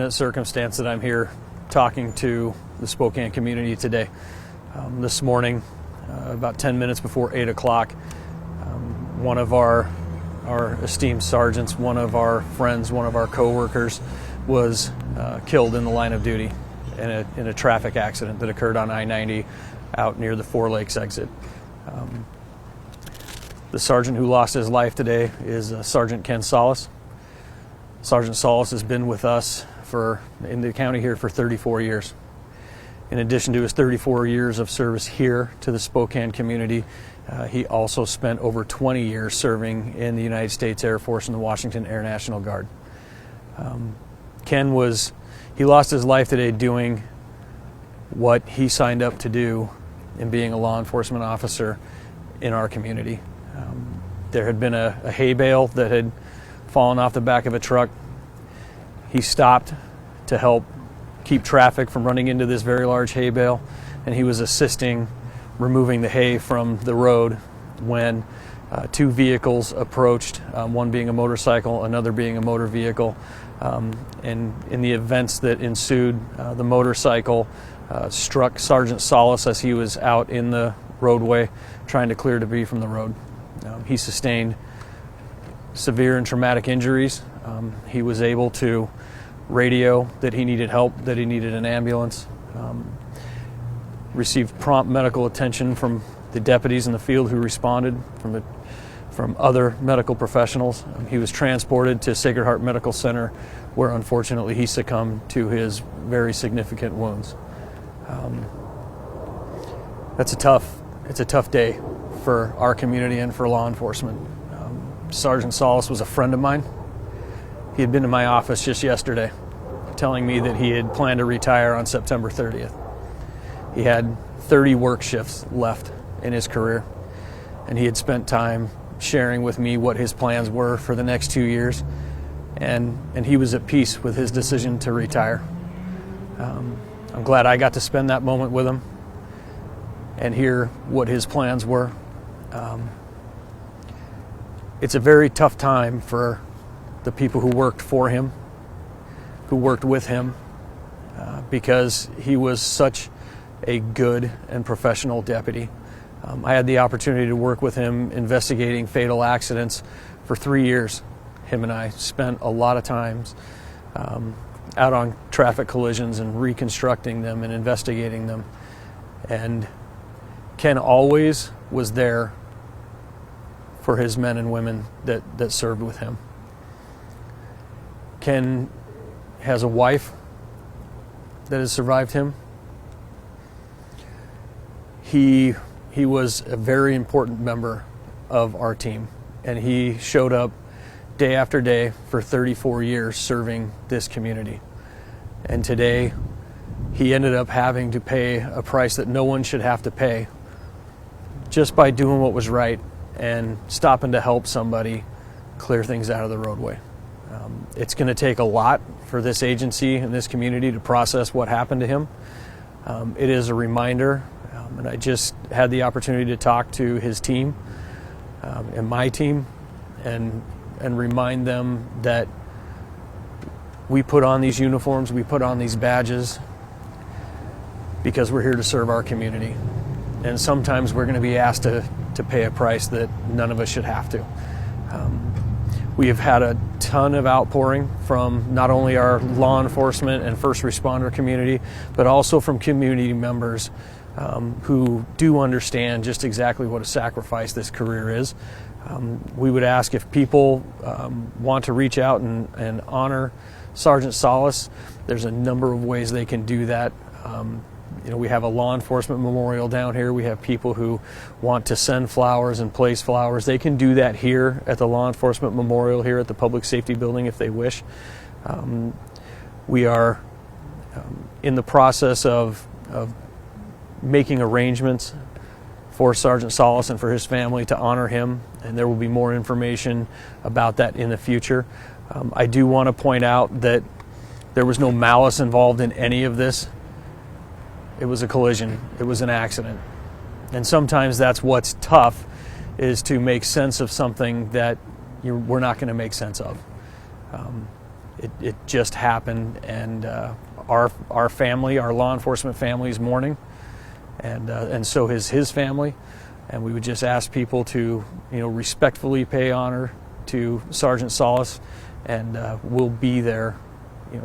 Circumstance that I'm here talking to the Spokane community today. This morning, about 10 minutes before 8 o'clock, one of our esteemed sergeants, one of our friends, one of our co-workers was killed in the line of duty in a traffic accident that occurred on I-90 out near the Four Lakes exit. The sergeant who lost his life today is Sergeant Ken Solless. Sergeant Solless has been with us in the county here for 34 years. In addition to his 34 years of service here to the Spokane community, he also spent over 20 years serving in the United States Air Force and the Washington Air National Guard. Ken he lost his life today doing what he signed up to do in being a law enforcement officer in our community. There had been a hay bale that had fallen off the back of a truck. He stopped to help keep traffic from running into this very large hay bale, and he was assisting removing the hay from the road when two vehicles approached, one being a motorcycle, another being a motor vehicle. And in the events that ensued, the motorcycle struck Sergeant Solless as he was out in the roadway trying to clear debris from the road. He sustained severe and traumatic injuries. He was able to radio that he needed help, that he needed an ambulance, received prompt medical attention from the deputies in the field who responded, from other medical professionals. He was transported to Sacred Heart Medical Center, where unfortunately he succumbed to his very significant wounds. It's a tough day for our community and for law enforcement. Sergeant Solless was a friend of mine. He had been in my office just yesterday telling me that he had planned to retire on September 30th. He had 30 work shifts left in his career, and he had spent time sharing with me what his plans were for the next 2 years, and he was at peace with his decision to retire. I'm glad I got to spend that moment with him and hear what his plans were. It's a very tough time for the people who worked for him, who worked with him, because he was such a good and professional deputy. I had the opportunity to work with him investigating fatal accidents for 3 years. Him and I spent a lot of times out on traffic collisions and reconstructing them and investigating them. And Ken always was there for his men and women that served with him. Ken has a wife that has survived him. He was a very important member of our team, and he showed up day after day for 34 years serving this community. And today, he ended up having to pay a price that no one should have to pay just by doing what was right and stopping to help somebody clear things out of the roadway. It's going to take a lot for this agency and this community to process what happened to him. It is a reminder, and I just had the opportunity to talk to his team and my team and remind them that we put on these uniforms, we put on these badges because we're here to serve our community. And sometimes we're going to be asked to pay a price that none of us should have to. We have had a ton of outpouring from not only our law enforcement and first responder community, but also from community members who do understand just exactly what a sacrifice this career is. We would ask if people want to reach out and honor Sergeant Solless. There's a number of ways they can do that. We have a law enforcement memorial down here. We have people who want to send flowers and place flowers. They can do that here at the law enforcement memorial here at the Public Safety Building if they wish. We are in the process of making arrangements for Sergeant Solless and for his family to honor him, and there will be more information about that in the future. I do want to point out that there was no malice involved in any of this. It was a collision. It was an accident. And sometimes that's what's tough, is to make sense of something that we're not going to make sense of. it just happened, and our family, our law enforcement family, is mourning, and so is his family, and we would just ask people to respectfully pay honor to Sergeant Solless, and we'll be there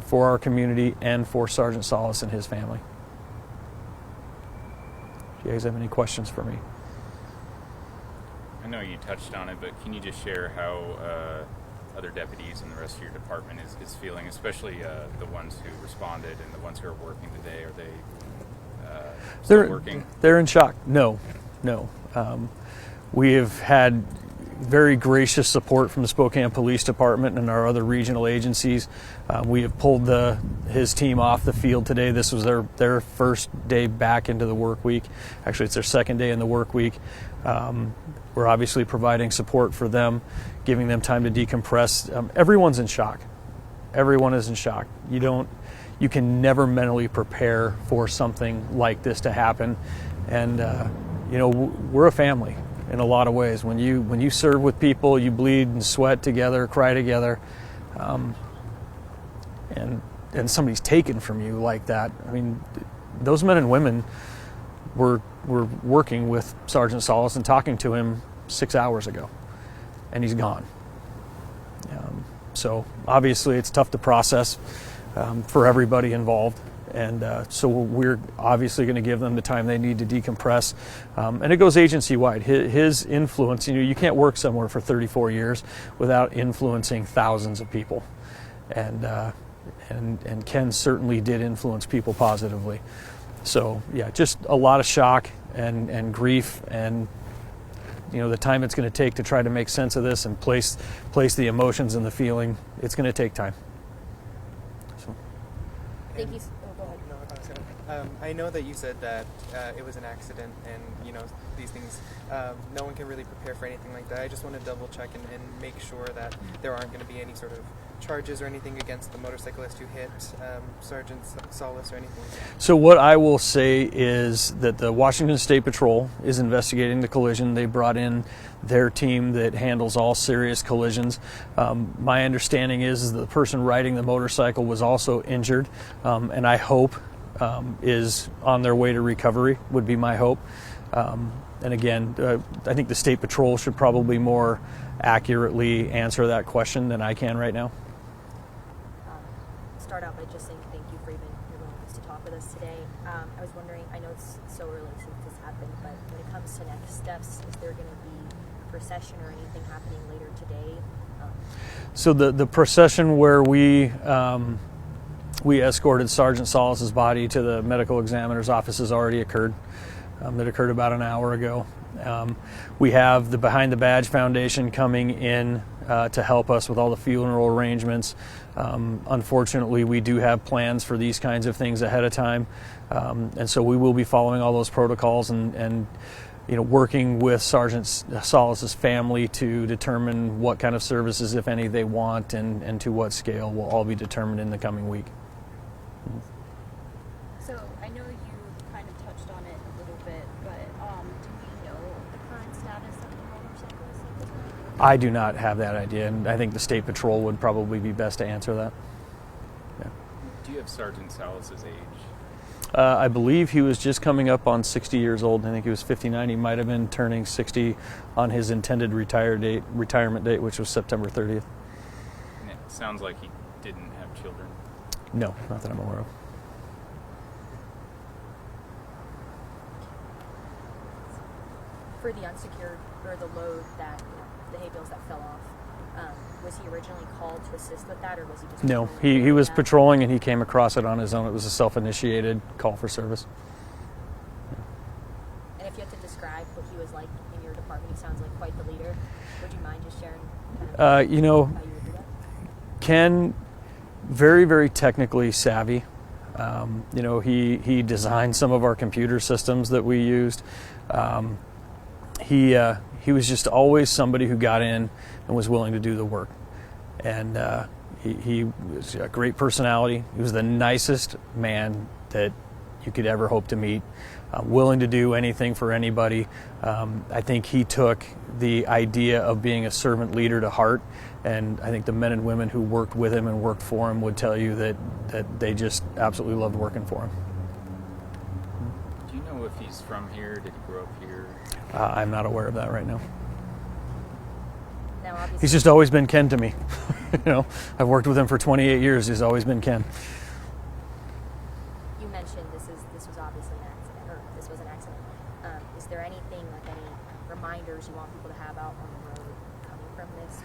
for our community and for Sergeant Solless and his family. Do you guys have any questions for me? I know you touched on it, but can you just share how other deputies and the rest of your department is feeling, especially the ones who responded and the ones who are working today? Are they still working? They're in shock. No. We have had very gracious support from the Spokane Police Department and our other regional agencies. We have pulled his team off the field today. This was their first day back into the work week. Actually, it's their second day in the work week. We're obviously providing support for them, giving them time to decompress. Everyone's in shock. Everyone is in shock. You can never mentally prepare for something like this to happen. And we're a family in a lot of ways. When you serve with people, you bleed and sweat together, cry together, and somebody's taken from you like that. I mean, those men and women were working with Sergeant Solless and talking to him 6 hours ago, and he's gone. So obviously it's tough to process for everybody involved. And so we're obviously going to give them the time they need to decompress. And it goes agency-wide. His influence, you can't work somewhere for 34 years without influencing thousands of people. And Ken certainly did influence people positively. So, yeah, just a lot of shock and grief, and the time it's going to take to try to make sense of this and place the emotions and the feeling. It's going to take time. So. Thank you. I know that you said that it was an accident, and these things, no one can really prepare for anything like that. I just want to double check and make sure that there aren't going to be any sort of charges or anything against the motorcyclist who hit Sergeant Solless or anything. So what I will say is that the Washington State Patrol is investigating the collision. They brought in their team that handles all serious collisions. My understanding is that the person riding the motorcycle was also injured, and I hope is on their way to recovery, would be my hope. And again, I think the State Patrol should probably more accurately answer that question than I can right now. Start out by just saying thank you for even your willingness to talk with us today. I was wondering, I know it's so early since this happened, but when it comes to next steps, is there going to be a procession or anything happening later today? So the procession where we escorted Sergeant Solless's body to the medical examiner's office has already occurred. It occurred about an hour ago. We have the Behind the Badge Foundation coming in to help us with all the funeral arrangements. Unfortunately, we do have plans for these kinds of things ahead of time, and so we will be following all those protocols and working with Sergeant Solless's family to determine what kind of services, if any, they want and to what scale will all be determined in the coming week. So I know you kind of touched on it a little bit, but do we know the current status of the motorcyclist at this point? I do not have that idea, and I think the State Patrol would probably be best to answer that. Yeah. Do you have Sergeant Solless's age? I believe he was just coming up on 60 years old. I think he was 59. He might have been turning 60 on his intended retirement date, which was September 30th. And it sounds like he didn't have children. No, not that I'm aware of. For the unsecured or the load that the hay bales that fell off, was he originally called to assist with that, or was he just? No, he was patrolling and he came across it on his own. It was a self-initiated call for service. And if you had to describe what he was like in your department, he sounds like quite the leader. Would you mind just sharing how you would do that? Ken, very, very technically savvy. He designed some of our computer systems that we used. He was just always somebody who got in and was willing to do the work. And he was a great personality. He was the nicest man that you could ever hope to meet. Willing to do anything for anybody. I think he took the idea of being a servant leader to heart, and I think the men and women who worked with him and worked for him would tell you that they just absolutely loved working for him. Do you know if he's from here? Did he grow up here? I'm not aware of that right now. Now, obviously, He's just always been Ken to me. I've worked with him for 28 years. He's always been Ken. you mentioned this was obviously an accident, or this was an accident. Is there anything, like any reminders you want people to have out on the road coming from this?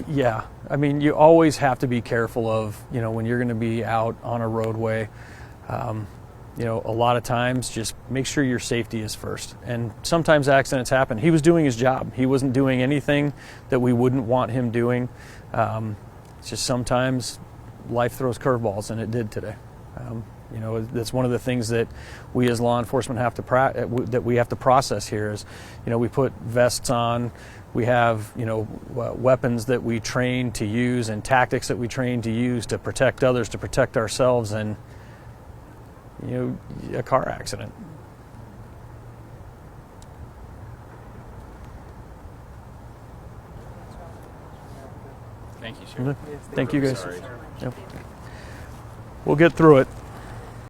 Yeah, I mean, you always have to be careful of, when you're going to be out on a roadway. A lot of times just make sure your safety is first. And sometimes accidents happen. He was doing his job. He wasn't doing anything that we wouldn't want him doing. It's just sometimes life throws curveballs, and it did today. That's one of the things that we as law enforcement have to process here is, we put vests on. We have, weapons that we train to use and tactics that we train to use to protect others, to protect ourselves, and a car accident. Thank you, Sheriff. Thank you, guys. Sorry. Yep. We'll get through it.